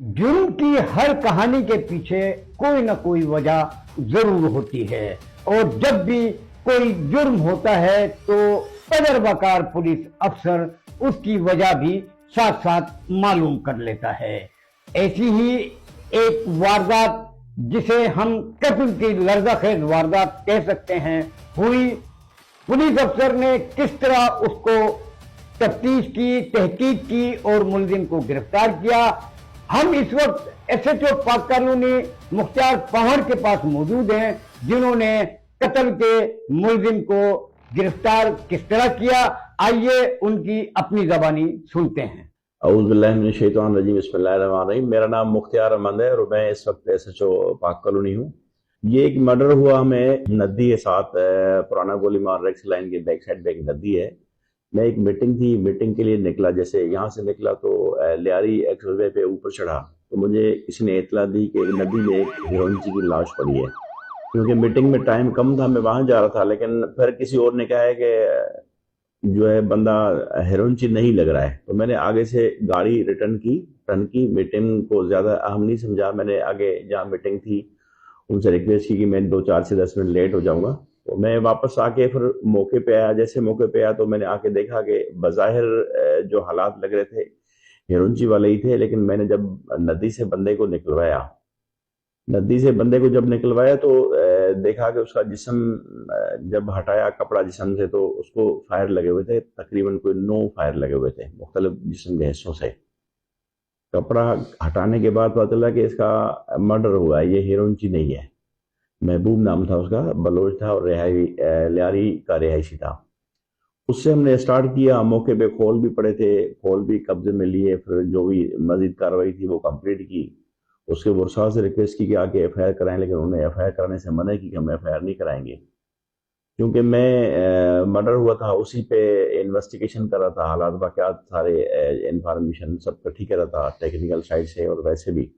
जुर्म की हर कहानी के पीछे कोई ना कोई वजह जरूर होती है और जब भी कोई जुर्म होता है तो तजर्बाकार पुलिस अफसर उसकी वजह भी साथ साथ मालूम कर लेता है। ऐसी ही एक वारदात जिसे हम कत्ल की लर्ज़ाखेज वारदात कह सकते हैं हुई। पुलिस अफसर ने किस तरह उसको तफ्तीश की, तहकीक की और मुलजिम को गिरफ्तार किया। हम इस वक्त एसएचओ पाक कॉलोनी मुख्तार पहाड़ के पास मौजूद हैं, जिन्होंने कत्ल के मुलजिम को गिरफ्तार किस तरह किया, आइए उनकी अपनी ज़बानी सुनते हैं। औज़ुबिल्लाहिमिनश्शैतानिर्रजीम, बिस्मिल्लाहिर्रहमानिर्रहीम। मेरा नाम मुख्तार अहमद है और मैं इस वक्त एसएचओ पाक कॉलोनी हूँ। ये एक मर्डर हुआ हमें नदी के साथ, पुराना गोली मार रेक्स लाइन के बैक साइड पे एक नदी है। मैं एक मीटिंग के लिए निकला। जैसे यहाँ से निकला तो लियारी एक्सप्रेसवे पे ऊपर चढ़ा तो मुझे किसी ने इतला दी कि नदी में एक हीरोइनची की लाश पड़ी है। क्योंकि मीटिंग में टाइम कम था, मैं वहाँ जा रहा था, लेकिन फिर किसी और ने कहा है कि जो है बंदा हीरोइनची नहीं लग रहा है। तो मैंने आगे से गाड़ी टर्न की। मीटिंग को ज़्यादा अहम नहीं समझा। मैंने आगे जहाँ मीटिंग थी उनसे रिक्वेस्ट की कि मैं 2-4 से 10 मिनट लेट हो जाऊँगा। तो मैं वापस आके फिर मौके पे आया। जैसे मौके पे आया तो मैंने आके देखा कि बज़ाहिर जो हालात लग रहे थे हीरोइनची वाले ही थे, लेकिन मैंने जब नदी से बंदे को निकलवाया तो देखा कि उसका जिस्म जब हटाया कपड़ा जिस्म से तो उसको फायर लगे हुए थे। तकरीबन कोई 9 फायर लगे हुए थे मुख्तलिफ जिस्म के हिस्सों से। कपड़ा हटाने के बाद पता चला कि इसका मर्डर हुआ है, ये हीरोइनची नहीं है। महबूब नाम था उसका, बलोच था और लियारी का रिहायशी था। उससे हमने स्टार्ट किया। मौके पे खोल भी पड़े थे, खोल भी कब्जे में लिए। फिर जो भी मजीद कार्रवाई थी वो कंप्लीट की। उसके वर्षा से रिक्वेस्ट की कि आके एफआईआर कराएं, लेकिन उन्होंने एफआईआर कराने से मना की कि हम एफआईआर नहीं कराएंगे। क्योंकि मैं मर्डर हुआ था उसी पे इन्वेस्टिगेशन कर रहा था, हालात वाक़यात सारे इंफॉर्मेशन सब इकट्ठी कर रहा था टेक्निकल साइड से। और वैसे भी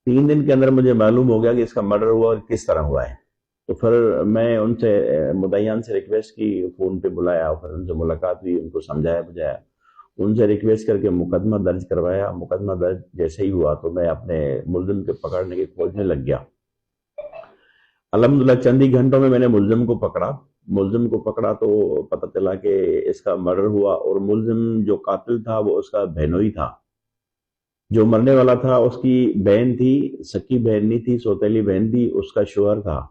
3 दिन के अंदर मुझे मालूम हो गया कि इसका मर्डर हुआ और किस तरह हुआ है। तो फिर मैं उनसे मुद्दईयान से रिक्वेस्ट की, फ़ोन पे बुलाया, फिर उनसे मुलाकात हुई, उनको समझाया बुझाया, उनसे रिक्वेस्ट करके मुकदमा दर्ज करवाया। मुकदमा दर्ज जैसे ही हुआ तो मैं अपने मुलजिम के पकड़ने की खोजने लग गया। अल्हम्दुलिल्लाह चंद ही घंटों में मैंने मुलजिम को पकड़ा तो पता चला कि इसका मर्डर हुआ। और मुलजिम जो कातिल था वो उसका बहनोई था। जो मरने वाला था उसकी बहन थी, सकी बहन नहीं थी, सौतेली बहन थी, उसका शोहर था।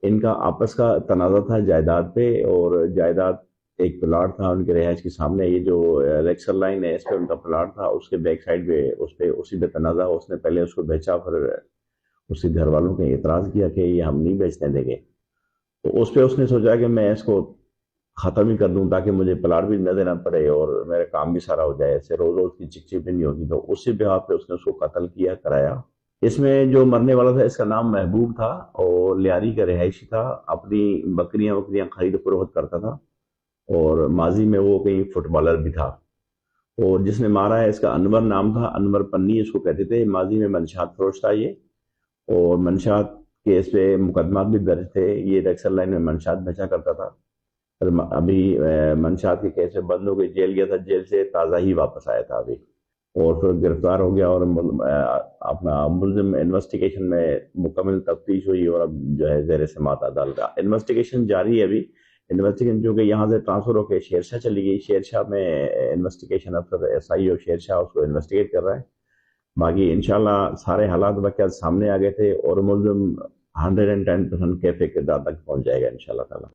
इनका आपस का तनाज़ा था जायदाद पे, और जायदाद एक प्लाट था उनके रिहाइश के सामने। ये जो रेक्सर लाइन है इस पे उनका प्लाट था, उसके बैक साइड पे उसी पे तनाज़ा। उसने पहले उसको बेचा, फिर उसके घर वालों ने एतराज़ किया कि ये हम नहीं बेचने देंगे। तो उस पे उसने सोचा कि मैं इसको ख़त्म ही कर दूं ताकि मुझे प्लाट भी न देना पड़े और मेरा काम भी सारा हो जाए, ऐसे रोज़ रोज़ की चिकचिक भी नहीं होगी। तो उसी बिहाफ पे उसने उसको कत्ल कराया। इसमें जो मरने वाला था इसका नाम महबूब था और लियारी का रिहायशी था। अपनी बकरियां खरीद फरोख्त करता था और माजी में वो कहीं फुटबॉलर भी था। और जिसने मारा है इसका अनवर नाम था, अनवर पन्नी इसको कहते थे। माजी में मंशात फरोश था ये, और मंशात केस पे मुकदमात भी दर्ज थे। ये रेक्सर लाइन में मंशात बेचा करता था। अभी मंशात के केस में बंद हो गई, जेल गया था, जेल से ताज़ा ही वापस आया था अभी, और फिर गिरफ्तार हो गया। और अपना मुलजिम इन्वेस्टिगेशन में मुकम्मल तफ्तीश हुई और अब जो है ज़ेर समाअत अदालत इन्वेस्टिगेशन जारी है। अभी इन्वेस्टिगेशन जो कि यहाँ से ट्रांसफ़र होकर शेरशाह चली गई, शेरशाह में इन्वेस्टिगेशन अफसर SIO शेरशाह उसको इन्वेस्टिगेट कर रहा है। बाकी इंशाल्लाह सारे हालात वाक़यात सामने आ गए थे और मुलजिम 110% कैफ़े किरदार तक पहुँच जाएगा इंशाल्लाह ताला।